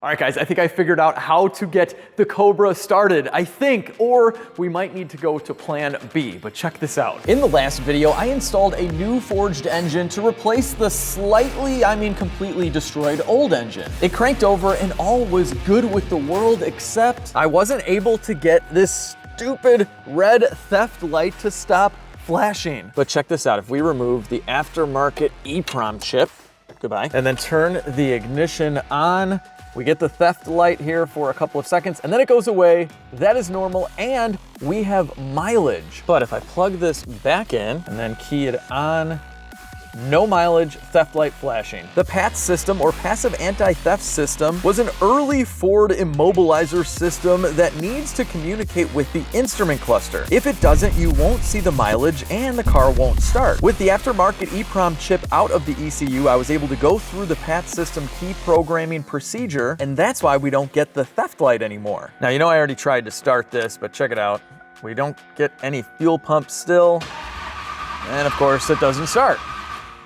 All right, guys, I think I figured out how to get the Cobra started, I think, or we might need to go to plan B, but check this out. In the last video, I installed a new forged engine to replace the slightly, I mean completely destroyed old engine. It cranked over and all was good with the world, except I wasn't able to get this stupid red theft light to stop flashing. But check this out, if we remove the aftermarket EEPROM chip, goodbye, and then turn the ignition on, we get the theft light here for a couple of seconds and then it goes away. That is normal and we have mileage. But if I plug this back in and then key it on, no mileage, theft light flashing. The PAT system, or passive anti-theft system, was an early Ford immobilizer system that needs to communicate with the instrument cluster. If it doesn't, you won't see the mileage and the car won't start. With the aftermarket EEPROM chip out of the ECU, I was able to go through the PAT system key programming procedure, and that's why we don't get the theft light anymore. Now, you know I already tried to start this, but check it out. We don't get any fuel pump still, and of course it doesn't start.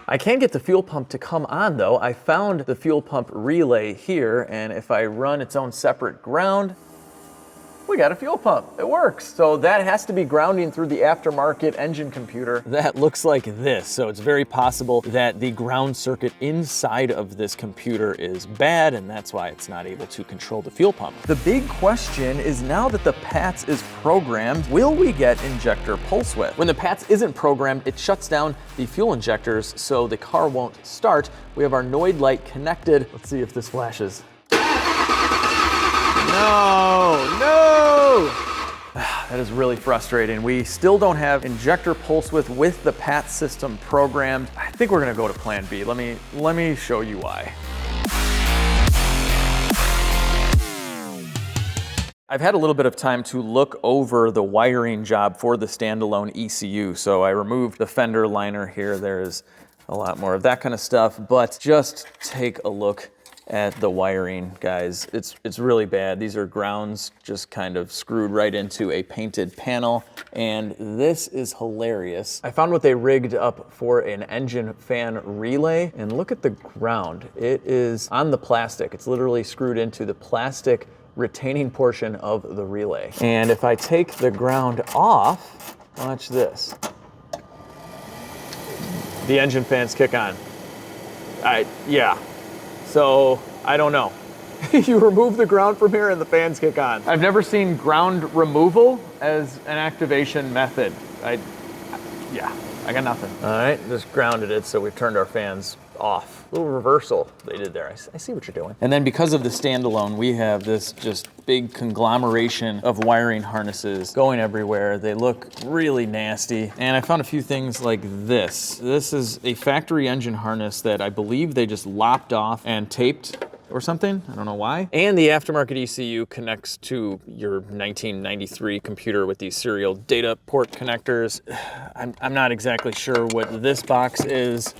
I can get the fuel pump to come on though. I found the fuel pump relay here, and if I run its own separate ground, we got a fuel pump. It works. So that has to be grounding through the aftermarket engine computer. That looks like this. So it's very possible that the ground circuit inside of this computer is bad, and that's why it's not able to control the fuel pump. The big question is, now that the PATS is programmed, will we get injector pulse width? When the PATS isn't programmed, it shuts down the fuel injectors so the car won't start. We have our Noid light connected. Let's see if this flashes. No! That is really frustrating. We still don't have injector pulse width with the PAT system programmed. I think we're gonna go to plan B. Let me show you why. I've had a little bit of time to look over the wiring job for the standalone ECU. So I removed the fender liner here. There's a lot more of that kind of stuff, but just take a look at the wiring, guys. It's really bad. These are grounds just kind of screwed right into a painted panel, and this is hilarious. I found what they rigged up for an engine fan relay, and look at the ground. It is on the plastic. It's literally screwed into the plastic retaining portion of the relay. And if I take the ground off, watch this. The engine fans kick on. Yeah. So, I don't know. You remove the ground from here and the fans kick on. I've never seen ground removal as an activation method. Yeah, I got nothing. All right, just grounded it, so we've turned our fans off. A little reversal they did there. I see what you're doing. And then because of the standalone, we have this just big conglomeration of wiring harnesses going everywhere. They look really nasty. And I found a few things like this. This is a factory engine harness that I believe they just lopped off and taped or something. I don't know why. And the aftermarket ECU connects to your 1993 computer with these serial data port connectors. I'm not exactly sure what this box is.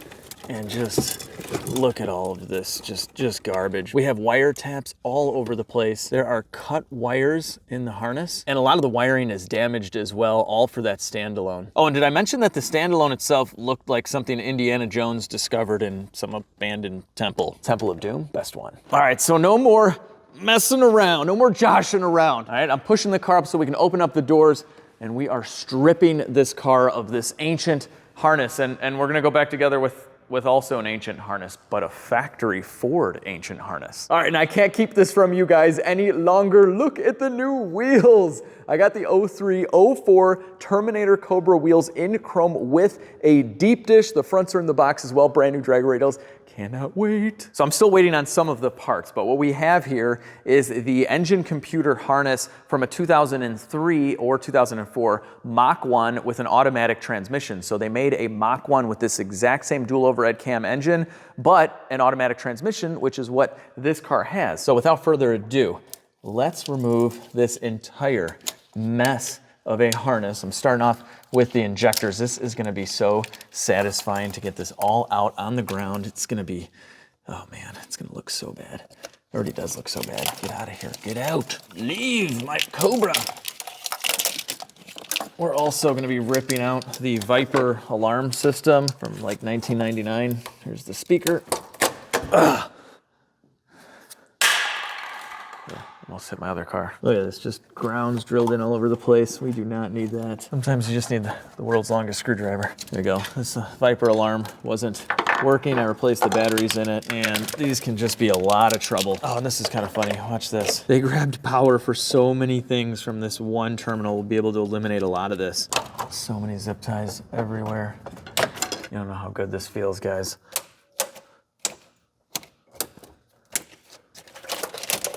And just look at all of this, just garbage. We have wire taps all over the place. There are cut wires in the harness, and a lot of the wiring is damaged as well, all for that standalone. Oh, and did I mention that the standalone itself looked like something Indiana Jones discovered in some abandoned temple? Temple of Doom, best one. All right, so no more messing around, no more joshing around. All right, I'm pushing the car up so we can open up the doors, and we are stripping this car of this ancient harness, and we're gonna go back together with also an ancient harness, but a factory Ford ancient harness. All right, and I can't keep this from you guys any longer. Look at the new wheels. I got the 03, 04 Terminator Cobra wheels in chrome with a deep dish. The fronts are in the box as well, brand new drag radials. Cannot wait. So I'm still waiting on some of the parts, but what we have here is the engine computer harness from a 2003 or 2004 Mach 1 with an automatic transmission. So they made a Mach 1 with this exact same dual overhead cam engine, but an automatic transmission, which is what this car has. So without further ado, let's remove this entire mess of a harness. I'm starting off with the injectors. This is gonna be so satisfying to get this all out on the ground. It's gonna be, oh man, it's gonna look so bad. It already does look so bad. Get out of here, get out. Leave my Cobra. We're also gonna be ripping out the Viper alarm system from like 1999. Here's the speaker. Ugh. Yeah, almost hit my other car. Look at this, just grounds drilled in all over the place. We do not need that. Sometimes you just need the world's longest screwdriver. There you go. This Viper alarm wasn't working. I replaced the batteries in it, and these can just be a lot of trouble. Oh, and this is kind of funny. Watch this. They grabbed power for so many things from this one terminal. We'll be able to eliminate a lot of this. So many zip ties everywhere. You don't know how good this feels, guys.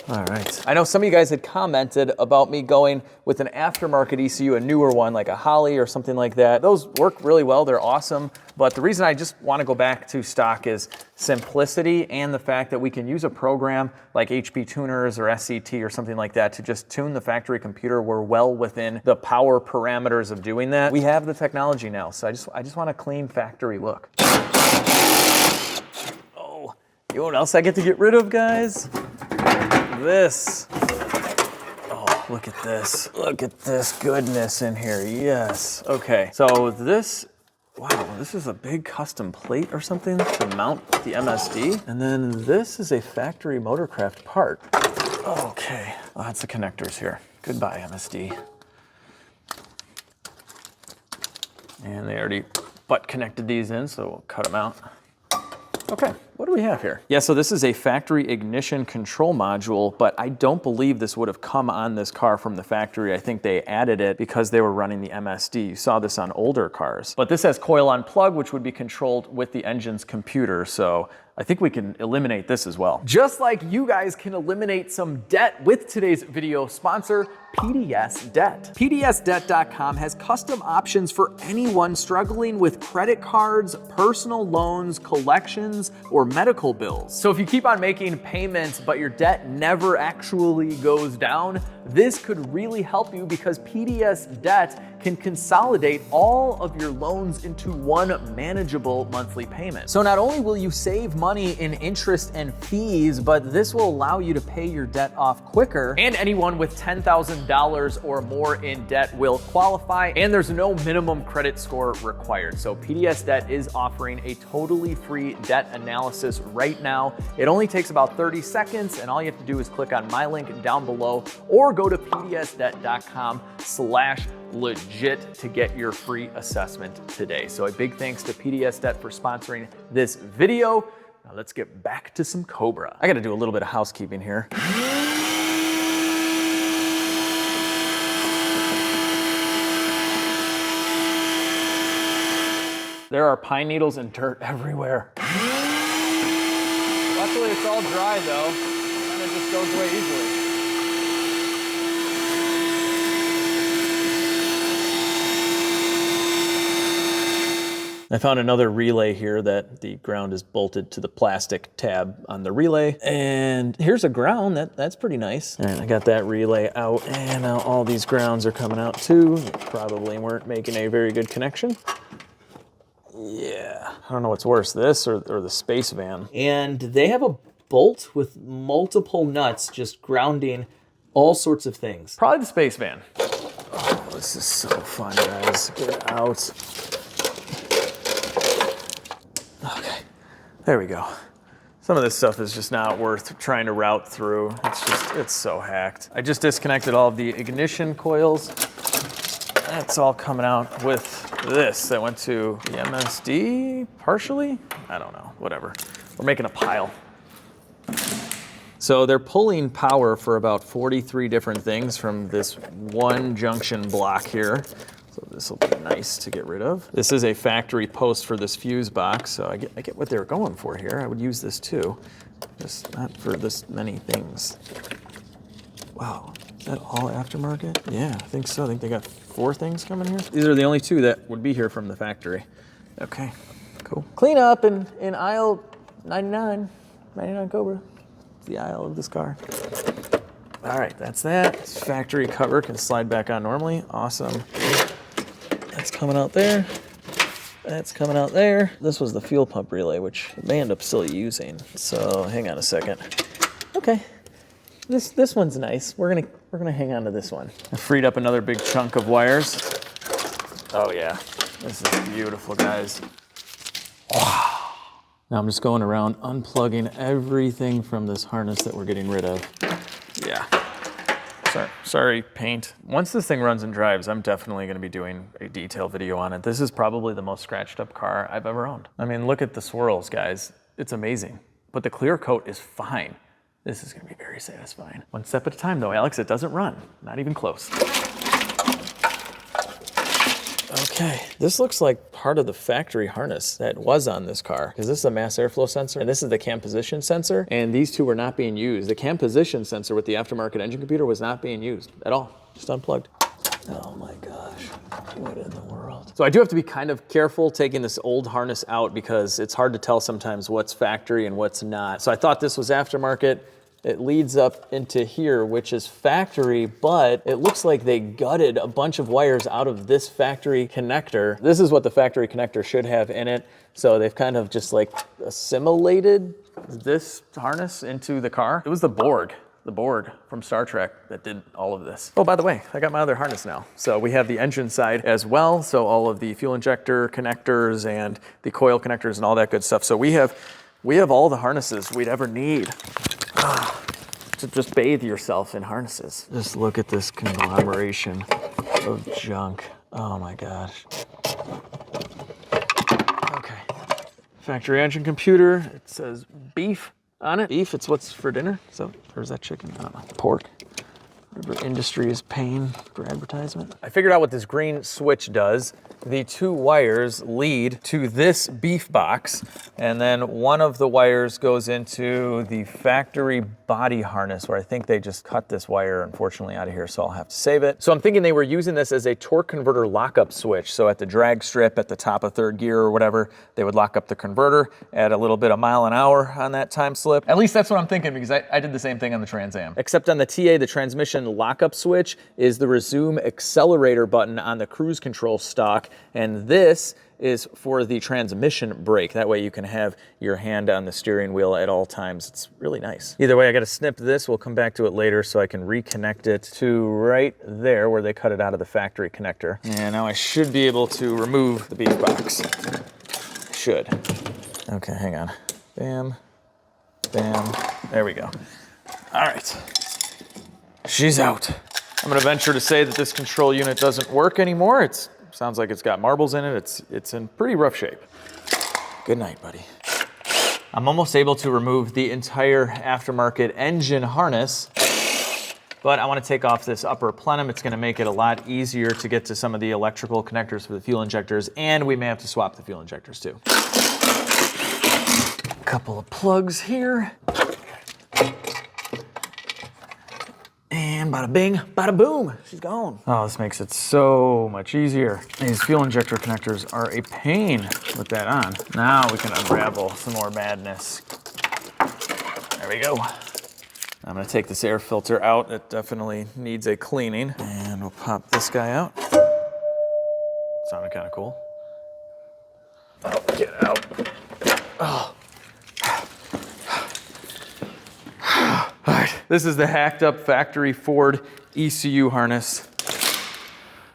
All right. I know some of you guys had commented about me going with an aftermarket ECU, a newer one like a Holly or something like that. Those work really well, they're awesome. But the reason I just want to go back to stock is simplicity and the fact that we can use a program like HP Tuners or SVT or something like that to just tune the factory computer. We're well within the power parameters of doing that. We have the technology now, so I just want a clean factory look. Oh, you know what else I get to get rid of, guys? This. Oh, look at this. Look at this goodness in here. Yes. Okay. So this, wow, this is a big custom plate or something to mount the MSD. And then this is a factory motorcraft part. Okay. Lots of connectors here. Goodbye, MSD. And they already butt connected these in, so we'll cut them out. Okay, what do we have here? Yeah, so this is a factory ignition control module, but I don't believe this would have come on this car from the factory. I think they added it because they were running the MSD. You saw this on older cars. But this has coil on plug, which would be controlled with the engine's computer, so I think we can eliminate this as well. Just like you guys can eliminate some debt with today's video sponsor, PDS Debt. PDSdebt.com has custom options for anyone struggling with credit cards, personal loans, collections, or medical bills. So if you keep on making payments, but your debt never actually goes down, this could really help you because PDS Debt can consolidate all of your loans into one manageable monthly payment. So not only will you save money in interest and fees, but this will allow you to pay your debt off quicker, and anyone with $10,000 or more in debt will qualify, and there's no minimum credit score required. So PDS Debt is offering a totally free debt analysis right now. It only takes about 30 seconds, and all you have to do is click on my link down below or go to pdsdebt.com/legit to get your free assessment today. So a big thanks to PDS Debt for sponsoring this video. Now let's get back to some Cobra. I gotta do a little bit of housekeeping here. There are pine needles and dirt everywhere. Luckily it's all dry though, and it just goes away easily. I found another relay here that the ground is bolted to the plastic tab on the relay. And here's a ground, that's pretty nice. And I got that relay out, and now all these grounds are coming out too. Probably weren't making a very good connection. Yeah, I don't know what's worse, this or the space van. And they have a bolt with multiple nuts just grounding all sorts of things. Probably the space van. Oh, this is so fun, guys. Get it out. Okay, there we go. Some of this stuff is just not worth trying to route through. It's so hacked. I just disconnected all of the ignition coils. That's all coming out with this that went to the MSD partially. I don't know, whatever. We're making a pile. So they're pulling power for about 43 different things from this one junction block here. So this will be nice to get rid of. This is a factory post for this fuse box, so I get what they were going for here. I would use this too, just not for this many things. Wow, is that all aftermarket? Yeah, I think so. I think they got 4 things coming here. These are the only 2 that would be here from the factory. Okay, cool. Clean up in aisle 99 Cobra. It's the aisle of this car. All right, that's that. This factory cover can slide back on normally. Awesome. That's coming out there. That's coming out there. This was the fuel pump relay, which I may end up still using. So hang on a second. Okay, this one's nice. We're gonna hang on to this one. I freed up another big chunk of wires. Oh yeah, this is beautiful, guys. Wow. Now I'm just going around unplugging everything from this harness that we're getting rid of. Yeah. Sorry, paint. Once this thing runs and drives, I'm definitely gonna be doing a detail video on it. This is probably the most scratched up car I've ever owned. I mean, look at the swirls, guys. It's amazing. But the clear coat is fine. This is gonna be very satisfying. One step at a time though, Alex, it doesn't run. Not even close. Okay, this looks like part of the factory harness that was on this car, because this is a mass airflow sensor and this is the cam position sensor, and these two were not being used. The cam position sensor with the aftermarket engine computer was not being used at all, just unplugged. Oh my gosh, what in the world? So I do have to be kind of careful taking this old harness out because it's hard to tell sometimes what's factory and what's not. So I thought this was aftermarket. It leads up into here, which is factory, but it looks like they gutted a bunch of wires out of this factory connector. This is what the factory connector should have in it. So they've kind of just like assimilated this harness into the car. It was the Borg from Star Trek that did all of this. Oh, by the way, I got my other harness now. So we have the engine side as well. So all of the fuel injector connectors and the coil connectors and all that good stuff. So we have all the harnesses we'd ever need. To just bathe yourself in harnesses. Just look at this conglomeration of junk. Oh my gosh. Okay. Factory engine computer. It says beef on it. Beef, it's what's for dinner. So, or is that chicken? I don't know. Pork. Whatever industry is paying for advertisement. I figured out what this green switch does. The two wires lead to this beef box, and then one of the wires goes into the factory body harness, where I think they just cut this wire, unfortunately, out of here, so I'll have to save it. So I'm thinking they were using this as a torque converter lockup switch. So at the drag strip at the top of third gear or whatever, they would lock up the converter, add a little bit of mile an hour on that time slip. At least that's what I'm thinking, because I did the same thing on the Trans Am. Except on the TA, the transmission lockup switch is the resume accelerator button on the cruise control stock, and this is for the transmission brake. That way you can have your hand on the steering wheel at all times. It's really nice. Either way, I gotta snip this. We'll come back to it later so I can reconnect it to right there where they cut it out of the factory connector. And now I should be able to remove the beef box. Should. Okay, hang on. Bam, bam, there we go. All right. She's out. I'm gonna venture to say that this control unit doesn't work anymore. It sounds like it's got marbles in it. It's in pretty rough shape. Good night, buddy. I'm almost able to remove the entire aftermarket engine harness, but I wanna take off this upper plenum. It's gonna make it a lot easier to get to some of the electrical connectors for the fuel injectors, and we may have to swap the fuel injectors too. Couple of plugs here. And bada bing, bada boom, she's gone. Oh, this makes it so much easier. These fuel injector connectors are a pain with that on. Now we can unravel some more madness. There we go. I'm gonna take this air filter out. It definitely needs a cleaning. And we'll pop this guy out. Sounded kind of cool. Oh, get out. Oh. All right, this is the hacked up factory Ford ECU harness.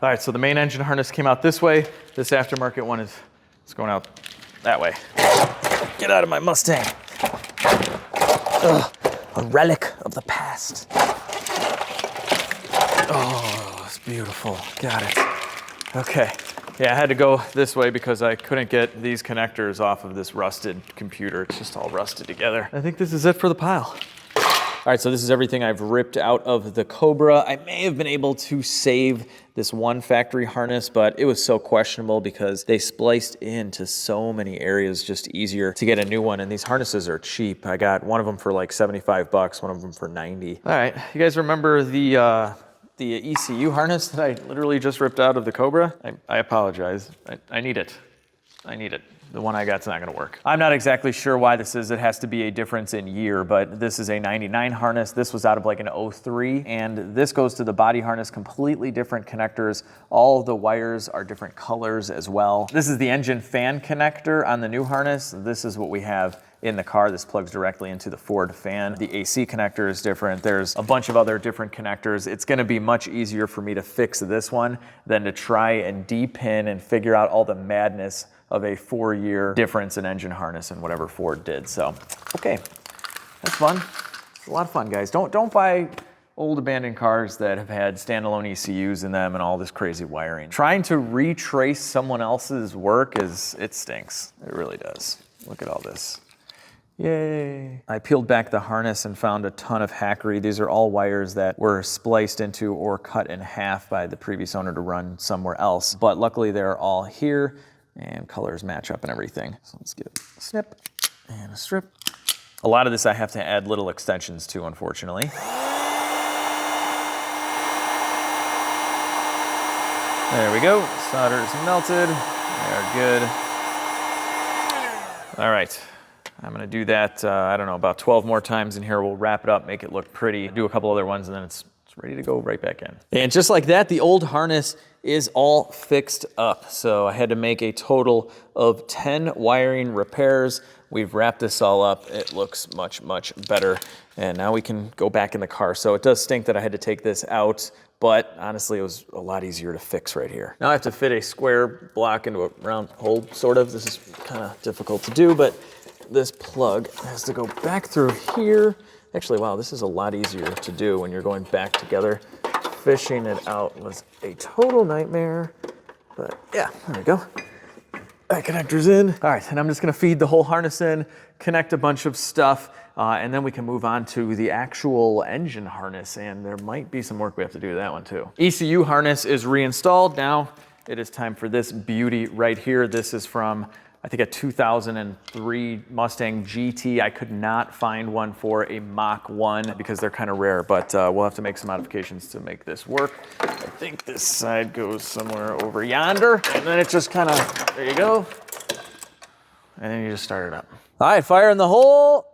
All right, so the main engine harness came out this way. This aftermarket one is going out that way. Get out of my Mustang. Ugh, a relic of the past. Oh, it's beautiful. Got it. Okay. Yeah, I had to go this way because I couldn't get these connectors off of this rusted computer. It's just all rusted together. I think this is it for the pile. All right, so this is everything I've ripped out of the Cobra. I may have been able to save this one factory harness, but it was so questionable because they spliced into so many areas, just easier to get a new one. And these harnesses are cheap. I got one of them for like 75 bucks, one of them for 90. All right, you guys remember the ECU harness that I literally just ripped out of the Cobra? I apologize, I need it. I need it. The one I got's not gonna work. I'm not exactly sure why this is. It has to be a difference in year, but this is a 99 harness. This was out of like an 03, and this goes to the body harness, completely different connectors. All the wires are different colors as well. This is the engine fan connector on the new harness. This is what we have in the car. This plugs directly into the Ford fan. The AC connector is different. There's a bunch of other different connectors. It's gonna be much easier for me to fix this one than to try and depin and figure out all the madness of a 4-year difference in engine harness and whatever Ford did. So, okay, that's fun. It's a lot of fun, guys. Don't buy old abandoned cars that have had standalone ECUs in them and all this crazy wiring. Trying to retrace someone else's work it stinks. It really does. Look at all this. Yay. I peeled back the harness and found a ton of hackery. These are all wires that were spliced into or cut in half by the previous owner to run somewhere else. But luckily they're all here and colors match up and everything. So let's get a snip and a strip. A lot of this I have to add little extensions to, unfortunately. There we go. Solder is melted. They are good. All right. I'm gonna do that, I don't know, about 12 more times in here. We'll wrap it up, make it look pretty, do a couple other ones, and then it's ready to go right back in. And just like that, the old harness is all fixed up. So I had to make a total of 10 wiring repairs. We've wrapped this all up. It looks much, much better. And now we can go back in the car. So it does stink that I had to take this out, but honestly, it was a lot easier to fix right here. Now I have to fit a square block into a round hole, sort of. This is kind of difficult to do, but this plug has to go back through here. Actually, wow, this is a lot easier to do when you're going back together. Fishing it out was a total nightmare, but yeah, there we go. That connector's in. All right, and I'm just gonna feed the whole harness in, connect a bunch of stuff, and then we can move on to the actual engine harness, and there might be some work we have to do to that one too. ECU harness is reinstalled. Now it is time for this beauty right here. This is from, I think, a 2003 Mustang GT. I could not find one for a Mach 1 because they're kind of rare, but we'll have to make some modifications to make this work. I think this side goes somewhere over yonder, and then it just kind of, there you go. And then you just start it up. All right, fire in the hole.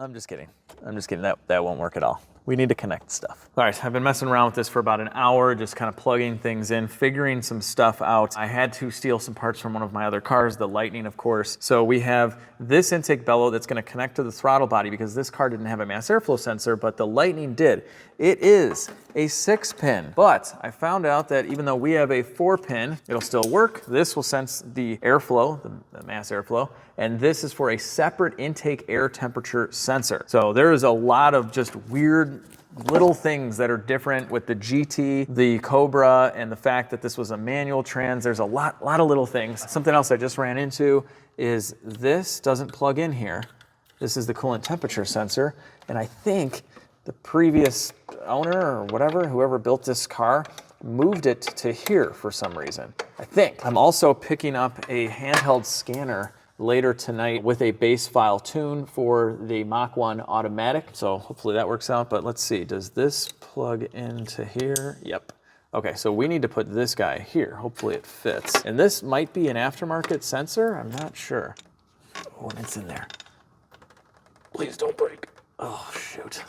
I'm just kidding. That won't work at all. We need to connect stuff. All right, I've been messing around with this for about an hour, just kind of plugging things in, figuring some stuff out. I had to steal some parts from one of my other cars, the Lightning, of course. So we have this intake bellow that's gonna connect to the throttle body because this car didn't have a mass airflow sensor, but the Lightning did. It is a 6-pin, but I found out that even though we have a 4-pin, it'll still work. This will sense the airflow, the mass airflow, and this is for a separate intake air temperature sensor. So there is a lot of just weird little things that are different with the GT, the Cobra, and the fact that this was a manual trans. There's a lot of little things. Something else I just ran into is this doesn't plug in here. This is the coolant temperature sensor, and I think the previous owner or whatever, whoever built this car, moved it to here for some reason, I think. I'm also picking up a handheld scanner later tonight with a base file tune for the Mach 1 automatic. So hopefully that works out, but let's see. Does this plug into here? Yep. Okay, so we need to put this guy here. Hopefully it fits. And this might be an aftermarket sensor. I'm not sure. Oh, and it's in there. Please don't break. Oh, shoot.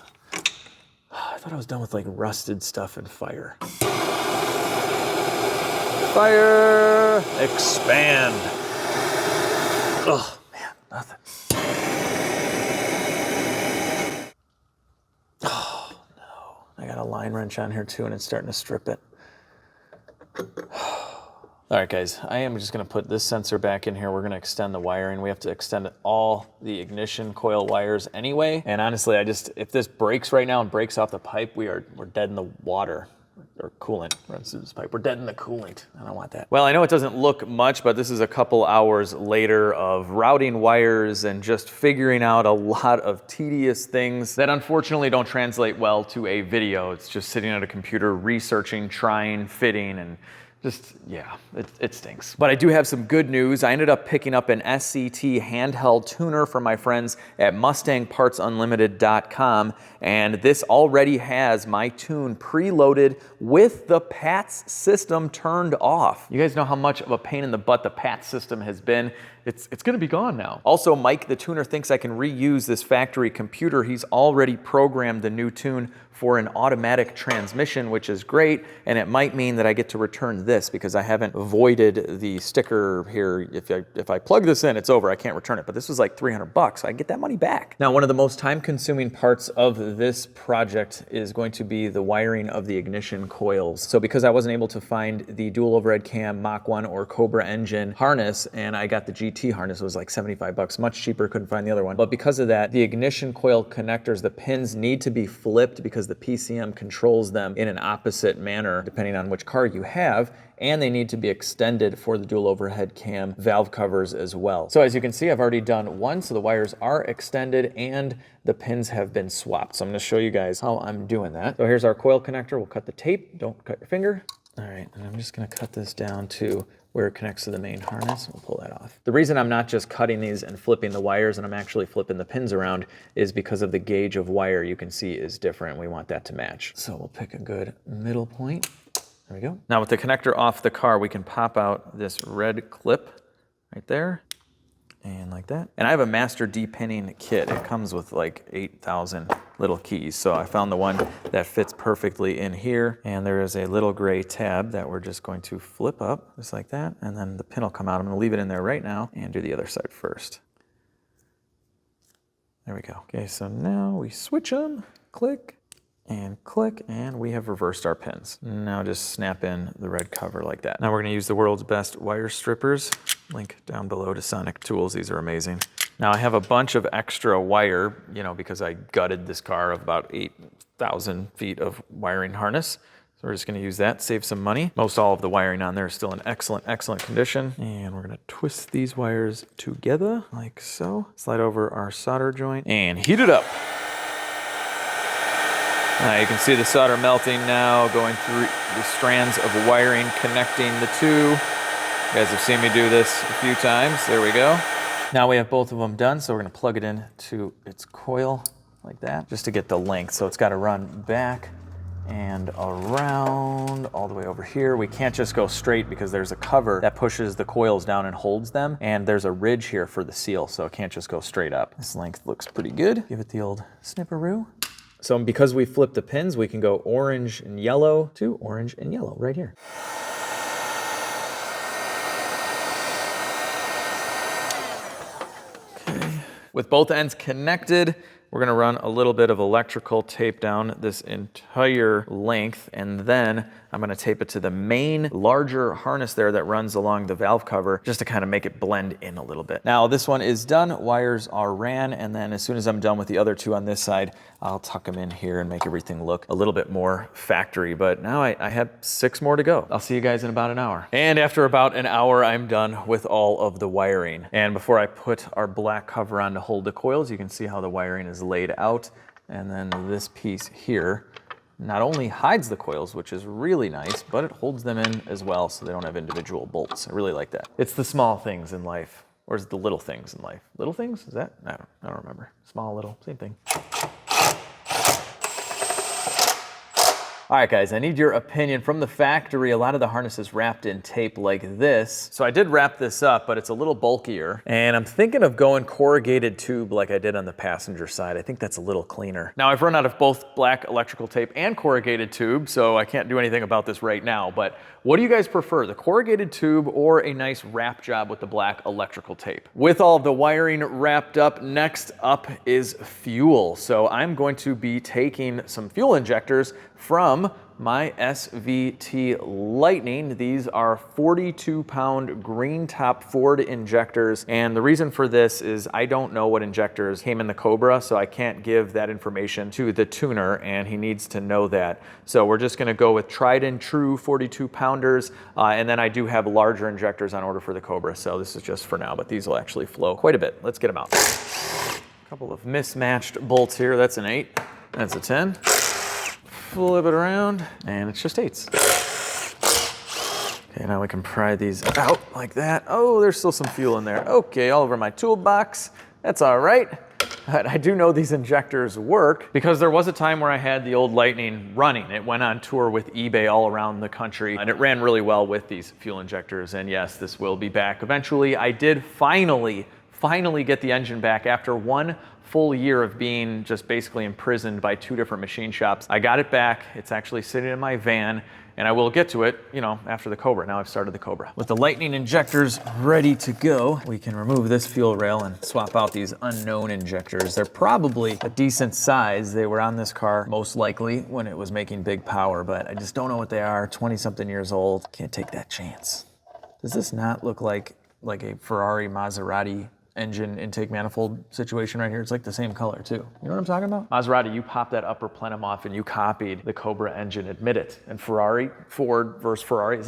I thought I was done with like rusted stuff and fire. Fire! Expand. Oh, man, nothing. Oh, no. I got a line wrench on here too, and it's starting to strip it. All right, guys, I am just gonna put this sensor back in here. We're gonna extend the wiring. We have to extend all the ignition coil wires anyway. And honestly, if this breaks right now and breaks off the pipe, we're dead in the water. Or coolant runs through this pipe. We're dead in the coolant. I don't want that. Well, I know it doesn't look much, but this is a couple hours later of routing wires and just figuring out a lot of tedious things that unfortunately don't translate well to a video. It's just sitting at a computer, researching, trying, fitting, and just, yeah, it stinks. But I do have some good news. I ended up picking up an SVT handheld tuner from my friends at MustangPartsUnlimited.com, and this already has my tune preloaded with the PATS system turned off. You guys know how much of a pain in the butt the PATS system has been. It's gonna be gone now. Also, Mike, the tuner, thinks I can reuse this factory computer. He's already programmed the new tune for an automatic transmission, which is great, and it might mean that I get to return this this because I haven't voided the sticker here. If I plug this in, it's over. I can't return it. But this was like $300. I get that money back. Now, one of the most time-consuming parts of this project is going to be the wiring of the ignition coils. So because I wasn't able to find the dual overhead cam Mach 1 or Cobra engine harness, and I got the GT harness, it was like $75, much cheaper, couldn't find the other one. But because of that, the ignition coil connectors, the pins need to be flipped because the PCM controls them in an opposite manner depending on which car you have, and they need to be extended for the dual overhead cam valve covers as well. So as you can see, I've already done one, so the wires are extended and the pins have been swapped. So I'm gonna show you guys how I'm doing that. So here's our coil connector. We'll cut the tape, don't cut your finger. All right, and I'm just gonna cut this down to where it connects to the main harness. We'll pull that off. The reason I'm not just cutting these and flipping the wires and I'm actually flipping the pins around is because of the gauge of wire you can see is different. We want that to match. So we'll pick a good middle point. There we go. Now with the connector off the car, we can pop out this red clip right there and like that. And I have a master depinning kit. It comes with like 8,000 little keys. So I found the one that fits perfectly in here. And there is a little gray tab that we're just going to flip up just like that. And then the pin will come out. I'm gonna leave it in there right now and do the other side first. There we go. Okay, so now we switch them, click, and we have reversed our pins. Now just snap in the red cover like that. Now we're gonna use the world's best wire strippers. Link down below to Sonic Tools, these are amazing. Now I have a bunch of extra wire, because I gutted this car of about 8,000 feet of wiring harness. So we're just gonna use that, save some money. Most all of the wiring on there is still in excellent condition. And we're gonna twist these wires together like so. Slide over our solder joint and heat it up. You can see the solder melting now, going through the strands of wiring, connecting the two. You guys have seen me do this a few times. There we go. Now we have both of them done, so we're gonna plug it in to its coil like that, just to get the length. So it's gotta run back and around all the way over here. We can't just go straight because there's a cover that pushes the coils down and holds them, and there's a ridge here for the seal, so it can't just go straight up. This length looks pretty good. Give it the old snipperoo. So because we flipped the pins, we can go orange and yellow to orange and yellow right here. Okay. With both ends connected, we're gonna run a little bit of electrical tape down this entire length, and then I'm gonna tape it to the main larger harness there that runs along the valve cover, just to kind of make it blend in a little bit. Now this one is done, wires are ran, and then as soon as I'm done with the other two on this side, I'll tuck them in here and make everything look a little bit more factory. But now I have 6 more to go. I'll see you guys in about an hour. And after about an hour, I'm done with all of the wiring. And before I put our black cover on to hold the coils, you can see how the wiring is laid out. And then this piece here not only hides the coils, which is really nice, but it holds them in as well so they don't have individual bolts. I really like that. It's the small things in life, or is it the little things in life? Little things, is that? I don't remember. Small, little, same thing. All right, guys, I need your opinion. From the factory, a lot of the harness is wrapped in tape like this. So I did wrap this up, but it's a little bulkier. And I'm thinking of going corrugated tube like I did on the passenger side. I think that's a little cleaner. Now, I've run out of both black electrical tape and corrugated tube, so I can't do anything about this right now. But what do you guys prefer, the corrugated tube or a nice wrap job with the black electrical tape? With all the wiring wrapped up, next up is fuel. So I'm going to be taking some fuel injectors from my SVT Lightning. These are 42-pound green top Ford injectors. And the reason for this is I don't know what injectors came in the Cobra, so I can't give that information to the tuner, and he needs to know that. So we're just gonna go with tried and true 42-pounders, and then I do have larger injectors on order for the Cobra, so this is just for now, but these will actually flow quite a bit. Let's get them out. A couple of mismatched bolts here. That's an 8, that's a 10. Flip it around, and it's just 8s. Okay, now we can pry these out like that. Oh, there's still some fuel in there. Okay, all over my toolbox. That's all right. But I do know these injectors work because there was a time where I had the old Lightning running. It went on tour with eBay all around the country, and it ran really well with these fuel injectors. And yes, this will be back eventually. I did finally finally get the engine back after 1 full year of being just basically imprisoned by 2 different machine shops. I got it back. It's actually sitting in my van, and I will get to it, you know, after the Cobra. Now I've started the Cobra. With the Lightning injectors ready to go, we can remove this fuel rail and swap out these unknown injectors. They're probably a decent size. They were on this car most likely when it was making big power, but I just don't know what they are. 20-something years old. Can't take that chance. Does this not look like a Ferrari Maserati engine intake manifold situation right here? It's like the same color too. You know what I'm talking about? Maserati, you popped that upper plenum off and you copied the Cobra engine, admit it. And Ferrari, Ford versus Ferrari, is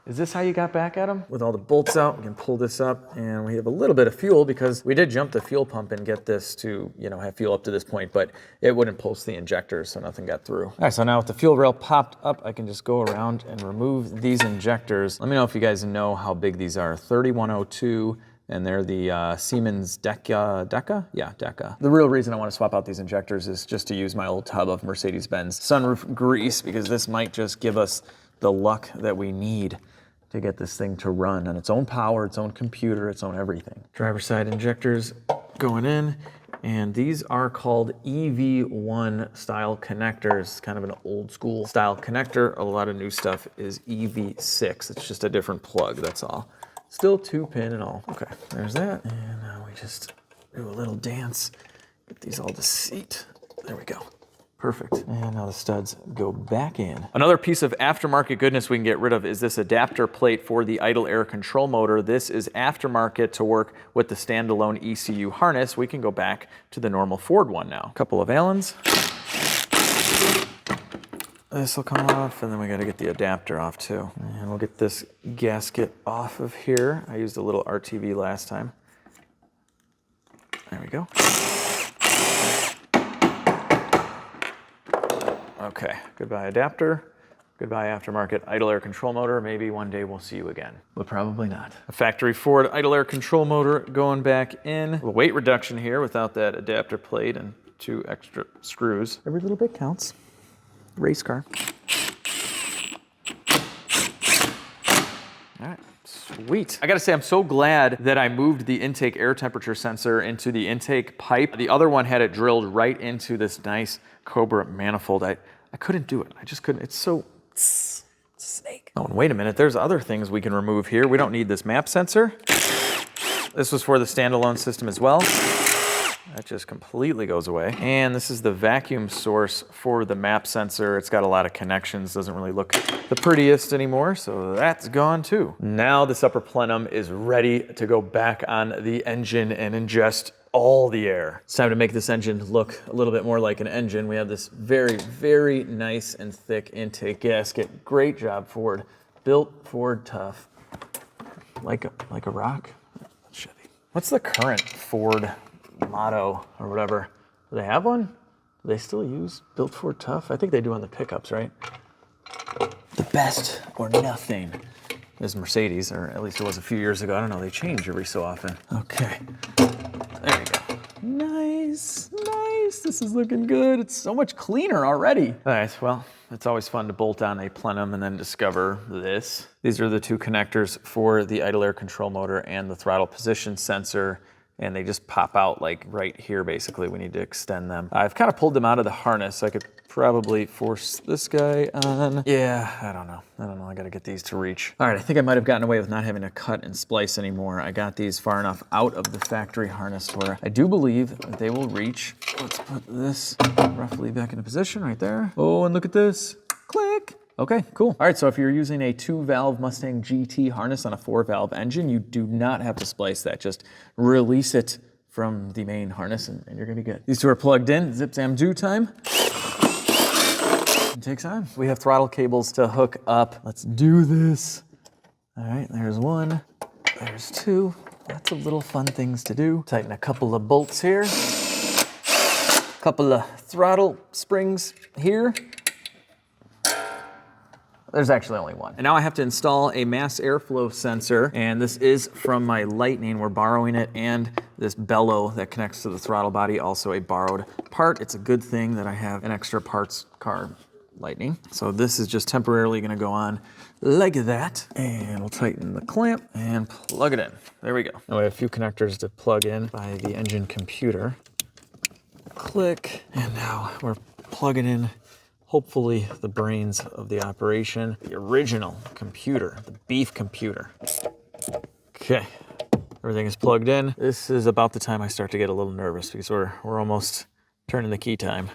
this how you got back at them? With all the bolts out, we can pull this up and we have a little bit of fuel because we did jump the fuel pump and get this to, you know, have fuel up to this point, but it wouldn't pulse the injectors, so nothing got through. All right, so now with the fuel rail popped up, I can just go around and remove these injectors. Let me know if you guys know how big these are. 3102. And they're the Siemens Deca? Yeah, Deca. The real reason I want to swap out these injectors is just to use my old tub of Mercedes-Benz sunroof grease, because this might just give us the luck that we need to get this thing to run on its own power, its own computer, its own everything. Driver's side injectors going in, and these are called EV1 style connectors, kind of an old school style connector. A lot of new stuff is EV6. It's just a different plug, that's all. Still 2-pin and all. Okay, there's that. And now we just do a little dance. Get these all to seat. There we go. Perfect. And now the studs go back in. Another piece of aftermarket goodness we can get rid of is this adapter plate for the idle air control motor. This is aftermarket to work with the standalone ECU harness. We can go back to the normal Ford one now. A couple of Allens. This will come off, and then we got to get the adapter off too. And we'll get this gasket off of here. I used a little RTV last time. There we go. Okay, goodbye adapter. Goodbye aftermarket idle air control motor. Maybe one day we'll see you again, but probably not. A factory Ford idle air control motor going back in. A weight reduction here without that adapter plate and 2 extra screws. Every little bit counts. Race car. All right, sweet. I gotta say, I'm so glad that I moved the intake air temperature sensor into the intake pipe. The other one had it drilled right into this nice Cobra manifold. I couldn't do it. I just couldn't. It's so snake. Oh, and wait a minute. There's other things we can remove here. We don't need this map sensor. This was for the standalone system as well. That just completely goes away. And this is the vacuum source for the map sensor. It's got a lot of connections, doesn't really look the prettiest anymore, so that's gone too. Now this upper plenum is ready to go back on the engine and ingest all the air. It's time to make this engine look a little bit more like an engine. We have this very, very nice and thick intake gasket. Great job, Ford. Built Ford tough. Like a rock. Chevy. What's the current Ford motto or whatever? Do they have one? Do they still use Built Ford Tough? I think they do on the pickups, right? The best or nothing is Mercedes, or at least it was a few years ago. I don't know, they change every so often. Okay, there you go. Nice, nice. This is looking good. It's so much cleaner already. All right, well, it's always fun to bolt on a plenum and then discover this. These are the 2 connectors for the idle air control motor and the throttle position sensor. And they just pop out like right here, basically. We need to extend them. I've kind of pulled them out of the harness. I could probably force this guy on. Yeah, I don't know. I gotta get these to reach. All right, I think I might have gotten away with not having to cut and splice anymore. I got these far enough out of the factory harness where I do believe that they will reach. Let's put this roughly back into position right there. Oh, and look at this. Click. Okay, cool. All right, so if you're using a 2-valve Mustang GT harness on a 4-valve engine, you do not have to splice that. Just release it from the main harness and you're gonna be good. These 2 are plugged in, zip zam do time. It takes on. We have throttle cables to hook up. Let's do this. All right, there's 1, there's 2. Lots of little fun things to do. Tighten a couple of bolts here. Couple of throttle springs here. There's actually only 1. And now I have to install a mass airflow sensor, and this is from my Lightning. We're borrowing it, and this bellow that connects to the throttle body, also a borrowed part. It's a good thing that I have an extra parts car lightning. So this is just temporarily gonna go on like that. And we'll tighten the clamp and plug it in. There we go. Now we have a few connectors to plug in by the engine computer. Click, and now we're plugging in, hopefully, the brains of the operation, the original computer, the beef computer. Okay, everything is plugged in. This is about the time I start to get a little nervous because we're almost turning the key time.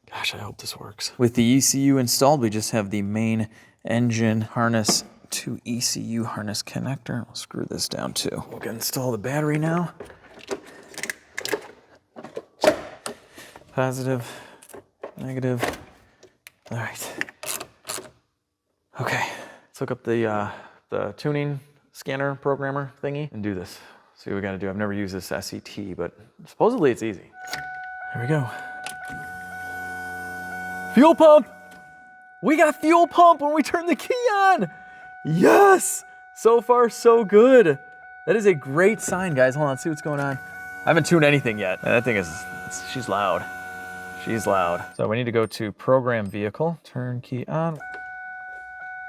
Gosh, I hope this works. With the ECU installed, we just have the main engine harness to ECU harness connector. We'll screw this down too. We'll install the battery now. Positive, negative. All right. Okay, let's hook up the tuning scanner programmer thingy and do this. See what we gotta do. I've never used this SVT, but supposedly it's easy. Here we go. Fuel pump! We got fuel pump when we turn the key on! Yes! So far, so good. That is a great sign, guys. Hold on, see what's going on. I haven't tuned anything yet. That thing is, she's loud. She's loud. So we need to go to program vehicle, turn key on.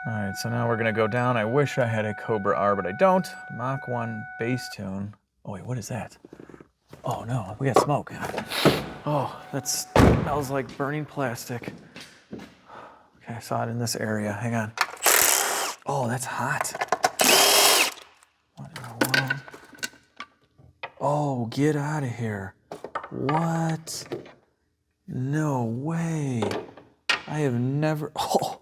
All right, so now we're gonna go down. I wish I had a Cobra R, but I don't. Mach 1 bass tune. Oh wait, what is that? Oh no, we got smoke. Oh, that smells like burning plastic. Okay, I saw it in this area. Hang on. Oh, that's hot. What in the world? Oh, get out of here. What? No way. I have never, oh.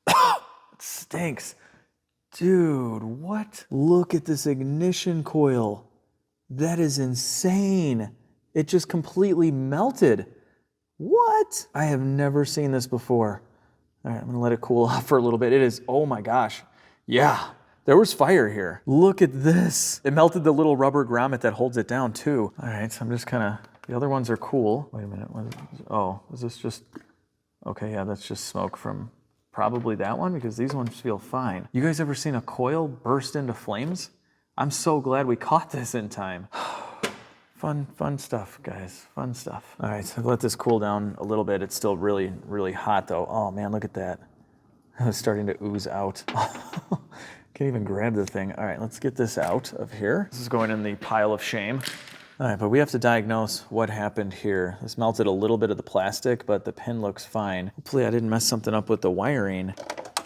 It stinks. Dude, what? Look at this ignition coil. That is insane. It just completely melted. What? I have never seen this before. All right, I'm gonna let it cool off for a little bit. It is, oh my gosh. Yeah, there was fire here. Look at this. It melted the little rubber grommet that holds it down too. All right, so I'm just kinda, the other ones are cool. Wait a minute, oh, is this just, okay, yeah, that's just smoke from probably that one because these ones feel fine. You guys ever seen a coil burst into flames? I'm so glad we caught this in time. Fun stuff, guys, fun stuff. All right, so let this cool down a little bit. It's still really, really hot though. Oh man, look at that. It's starting to ooze out. Can't even grab the thing. All right, let's get this out of here. This is going in the pile of shame. All right, but we have to diagnose what happened here. This melted a little bit of the plastic, but the pin looks fine. Hopefully I didn't mess something up with the wiring.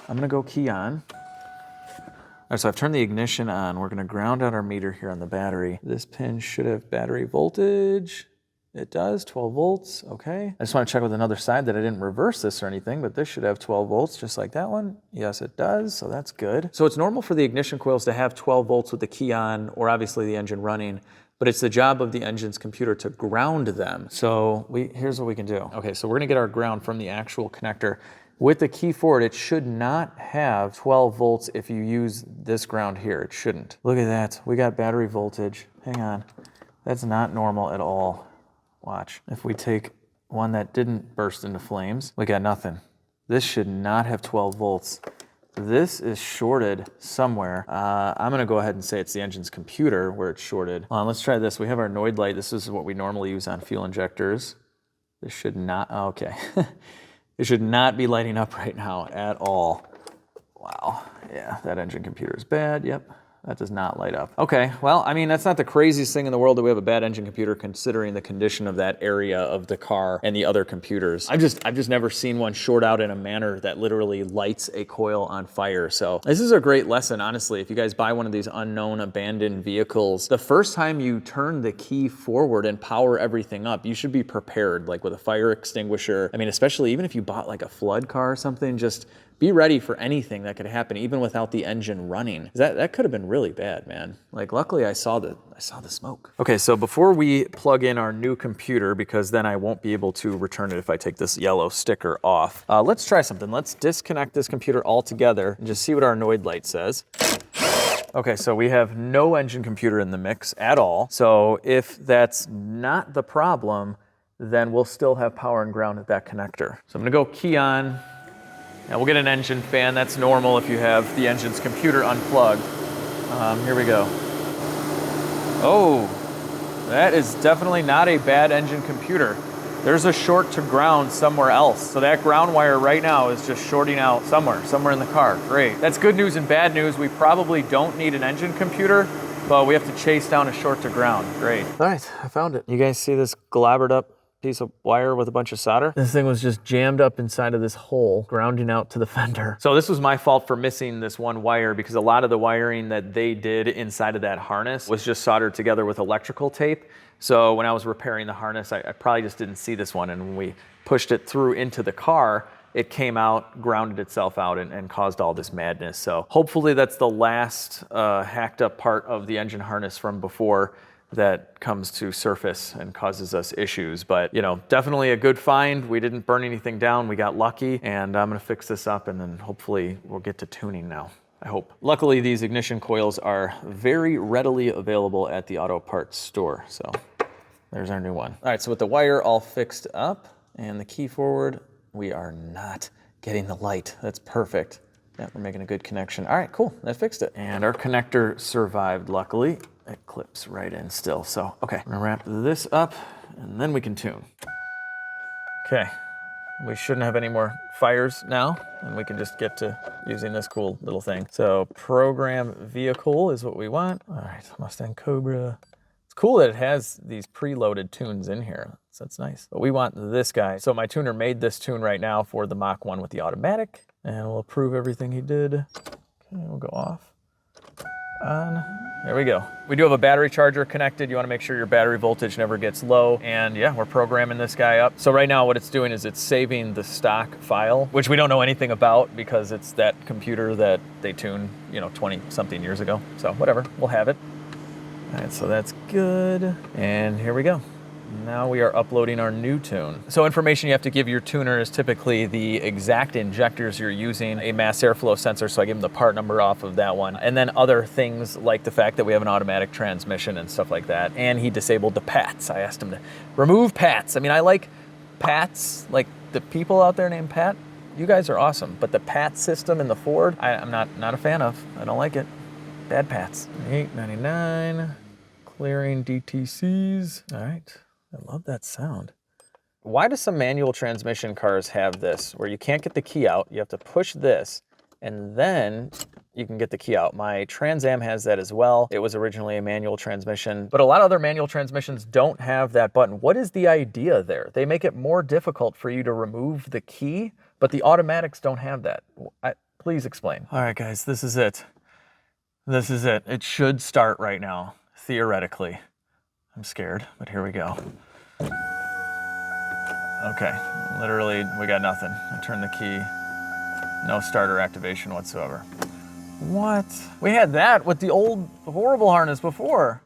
I'm gonna go key on. All right, so I've turned the ignition on. We're gonna ground out our meter here on the battery. This pin should have battery voltage. It does, 12 volts, okay. I just wanna check with another side that I didn't reverse this or anything, but this should have 12 volts just like that one. Yes, it does, so that's good. So it's normal for the ignition coils to have 12 volts with the key on or obviously the engine running, but it's the job of the engine's computer to ground them. So here's what we can do. Okay, so we're gonna get our ground from the actual connector. With the key forward, it should not have 12 volts if you use this ground here. It shouldn't. Look at that. We got battery voltage. Hang on. That's not normal at all. Watch. If we take one that didn't burst into flames, we got nothing. This should not have 12 volts. This is shorted somewhere. I'm gonna go ahead and say it's the engine's computer where it's shorted. Let's try this. We have our Noid light. This is what we normally use on fuel injectors. This should not, okay. It should not be lighting up right now at all. Wow, yeah, that engine computer is bad, yep. That does not light up. Okay, well, I mean, that's not the craziest thing in the world that we have a bad engine computer considering the condition of that area of the car and the other computers. I've just never seen one short out in a manner that literally lights a coil on fire. So this is a great lesson, honestly. If you guys buy one of these unknown abandoned vehicles, the first time you turn the key forward and power everything up, you should be prepared, like with a fire extinguisher. I mean, especially even if you bought like a flood car or something, just be ready for anything that could happen, even without the engine running. That could have been really bad, man. Like, luckily I saw the smoke. Okay, so before we plug in our new computer, because then I won't be able to return it if I take this yellow sticker off, let's try something. Let's disconnect this computer altogether and just see what our Noid light says. Okay, so we have no engine computer in the mix at all. So if that's not the problem, then we'll still have power and ground at that connector. So I'm gonna go key on. Now we'll get an engine fan. That's normal if you have the engine's computer unplugged. Here we go. Oh, that is definitely not a bad engine computer. There's a short to ground somewhere else. So that ground wire right now is just shorting out somewhere in the car. Great. That's good news and bad news. We probably don't need an engine computer, but we have to chase down a short to ground. Great. All right, I found it. You guys see this glabbered up piece of wire with a bunch of solder? This thing was just jammed up inside of this hole, grounding out to the fender. So this was my fault for missing this one wire, because a lot of the wiring that they did inside of that harness was just soldered together with electrical tape. So when I was repairing the harness, I probably just didn't see this one, and when we pushed it through into the car, it came out, grounded itself out, and caused all this madness. So hopefully that's the last hacked up part of the engine harness from before that comes to surface and causes us issues. But you know, definitely a good find. We didn't burn anything down, we got lucky, and I'm gonna fix this up, and then hopefully we'll get to tuning now, I hope. Luckily, these ignition coils are very readily available at the auto parts store, so there's our new one. All right, so with the wire all fixed up and the key forward, we are not getting the light. That's perfect. Yeah, we're making a good connection. All right, cool, that fixed it. And our connector survived, luckily. It clips right in still, so okay. I'm gonna wrap this up, and then we can tune. Okay, we shouldn't have any more fires now, and we can just get to using this cool little thing. So program vehicle is what we want. All right, Mustang Cobra. It's cool that it has these preloaded tunes in here, so that's nice. But we want this guy. So my tuner made this tune right now for the Mach 1 with the automatic, and we'll approve everything he did. Okay, we'll go off, on. There we go. We do have a battery charger connected. You want to make sure your battery voltage never gets low. And yeah, we're programming this guy up. So right now what it's doing is it's saving the stock file, which we don't know anything about because it's that computer that they tuned, 20 something years ago. So whatever, we'll have it. All right, so that's good. And here we go. Now we are uploading our new tune. So information you have to give your tuner is typically the exact injectors you're using, a mass airflow sensor, so I give him the part number off of that one, and then other things like the fact that we have an automatic transmission and stuff like that. And he disabled the PATs. I asked him to remove PATs. I mean, I like PATs, like the people out there named Pat. You guys are awesome, but the PAT system in the Ford, I'm not a fan of. I don't like it. Bad PATs. $8.99, clearing DTCs. All right. I love that sound. Why do some manual transmission cars have this, where you can't get the key out, you have to push this, and then you can get the key out? My Trans Am has that as well. It was originally a manual transmission, but a lot of other manual transmissions don't have that button. What is the idea there? They make it more difficult for you to remove the key, but the automatics don't have that. Please explain. All right, guys, this is it. This is it. It should start right now, theoretically. I'm scared, but here we go. Okay, literally, we got nothing. I turned the key, no starter activation whatsoever. What? We had that with the old horrible harness before.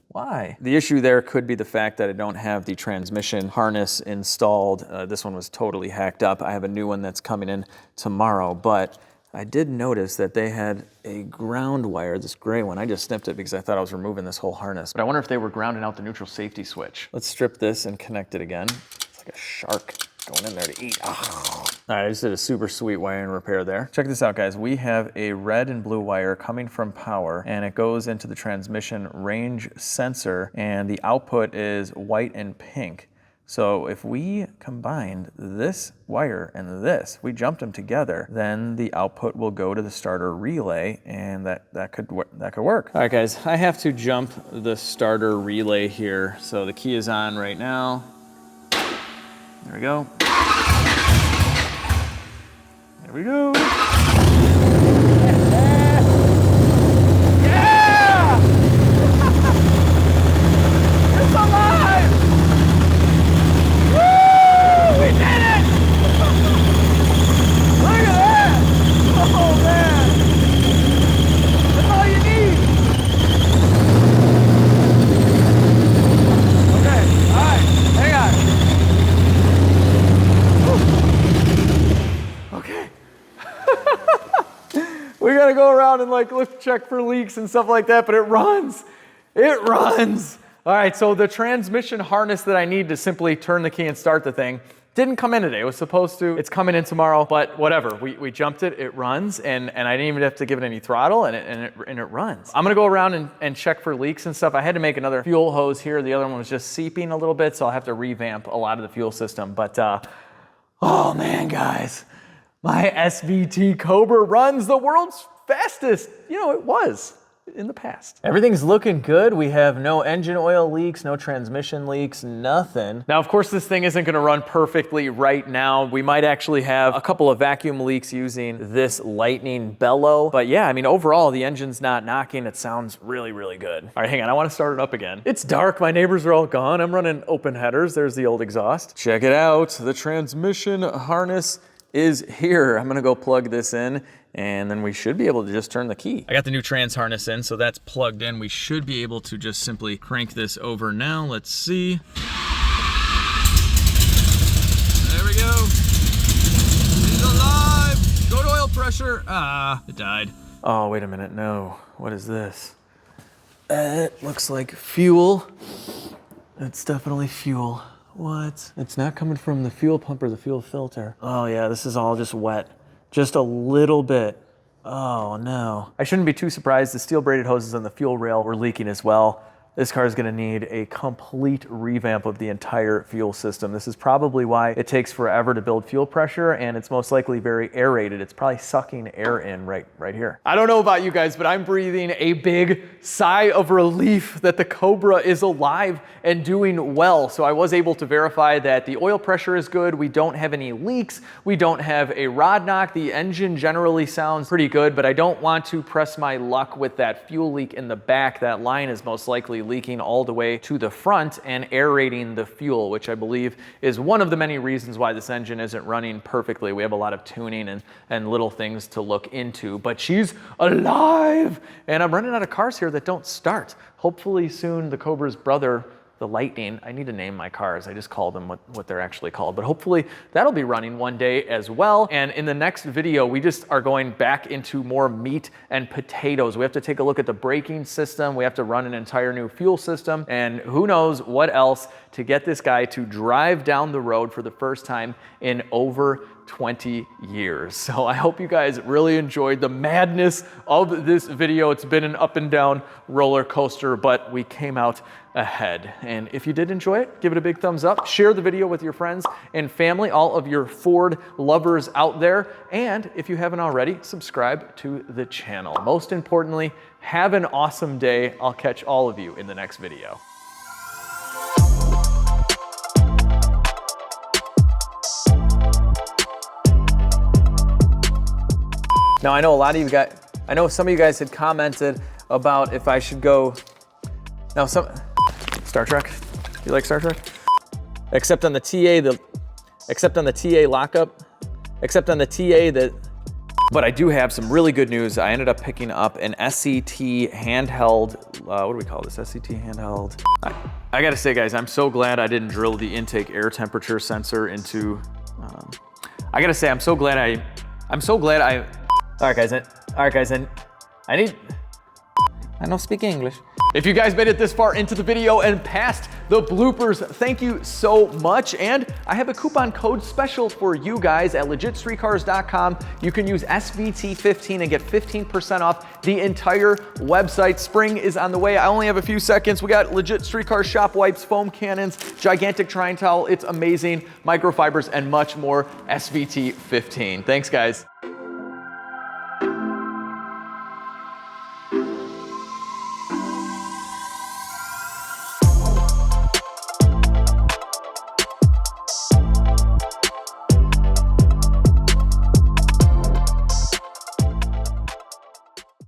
Why? The issue there could be the fact that I don't have the transmission harness installed. This one was totally hacked up. I have a new one that's coming in tomorrow, but I did notice that they had a ground wire, this gray one. I just snipped it because I thought I was removing this whole harness. But I wonder if they were grounding out the neutral safety switch. Let's strip this and connect it again. It's like a shark going in there to eat. Oh. All right, I just did a super sweet wiring repair there. Check this out, guys. We have a red and blue wire coming from power, and it goes into the transmission range sensor, and the output is white and pink. So if we combined this wire and this, we jumped them together, then the output will go to the starter relay, and that could work. All right, guys, I have to jump the starter relay here. So the key is on right now. There we go. There we go. Yeah! It's alive! Woo! We did it! Look at that! Oh man! That's all you need! Okay, alright, hang on. Okay. We gotta go around and look, check for leaks and stuff like that, but it runs. It runs. All right, so the transmission harness that I need to simply turn the key and start the thing Didn't come in today. It was supposed to. It's coming in tomorrow, but whatever. We jumped it. It runs, and I didn't even have to give it any throttle, and it runs. I'm gonna go around and check for leaks and stuff. I had to make another fuel hose here. The other one was just seeping a little bit, so I'll have to revamp a lot of the fuel system. But oh man, guys, my SVT Cobra runs the world's fastest. You know, it was in the past. Everything's looking good. We have no engine oil leaks, no transmission leaks, nothing. Now, of course, this thing isn't gonna run perfectly right now. We might actually have a couple of vacuum leaks using this lightning bellow. But yeah, I mean, overall, the engine's not knocking. It sounds really, really good. All right, hang on, I wanna start it up again. It's dark, my neighbors are all gone. I'm running open headers. There's the old exhaust. Check it out. The transmission harness is here. I'm gonna go plug this in, and then we should be able to just turn the key. I got the new trans harness in, so that's plugged in. We should be able to just simply crank this over now. Let's see. There we go. He's alive. Go to oil pressure. Ah, it died. Oh, wait a minute, no. What is this? It looks like fuel. It's definitely fuel. What? It's not coming from the fuel pump or the fuel filter. Oh yeah, this is all just wet. Just a little bit. Oh no. I shouldn't be too surprised. The steel braided hoses on the fuel rail were leaking as well. This car is gonna need a complete revamp of the entire fuel system. This is probably why it takes forever to build fuel pressure, and it's most likely very aerated. It's probably sucking air in right here. I don't know about you guys, but I'm breathing a big sigh of relief that the Cobra is alive and doing well. So I was able to verify that the oil pressure is good. We don't have any leaks. We don't have a rod knock. The engine generally sounds pretty good, but I don't want to press my luck with that fuel leak in the back. That line is most likely leaking all the way to the front and aerating the fuel, which I believe is one of the many reasons why this engine isn't running perfectly. We have a lot of tuning and little things to look into, but she's alive. And I'm running out of cars here that don't start. Hopefully soon the Cobra's brother, the Lightning, I need to name my cars. I just call them what they're actually called, but hopefully that'll be running one day as well. And in the next video, we just are going back into more meat and potatoes. We have to take a look at the braking system. We have to run an entire new fuel system, and who knows what else to get this guy to drive down the road for the first time in over 20 years. So I hope you guys really enjoyed the madness of this video. It's been an up and down roller coaster, but we came out ahead. And if you did enjoy it, give it a big thumbs up. Share the video with your friends and family, all of your Ford lovers out there. And if you haven't already, subscribe to the channel. Most importantly, have an awesome day. I'll catch all of you in the next video. Now I know a lot of you guys, I know some of you guys had commented about if I should go, now Star Trek, do you like Star Trek? Except on the TA, except on the TA lockup, except on the TA but I do have some really good news. I ended up picking up an SVT handheld, what do we call this, SVT handheld? I gotta say guys, I'm so glad I didn't drill the intake air temperature sensor into, I gotta say, I'm so glad I, all right guys, I don't speak English. If you guys made it this far into the video and past the bloopers, thank you so much. And I have a coupon code special for you guys at legitstreetcars.com. You can use SVT15 and get 15% off the entire website. Spring is on the way. I only have a few seconds. We got Legit Street Cars shop wipes, foam cannons, gigantic Trine towel. It's amazing. Microfibers and much more. SVT15. Thanks guys.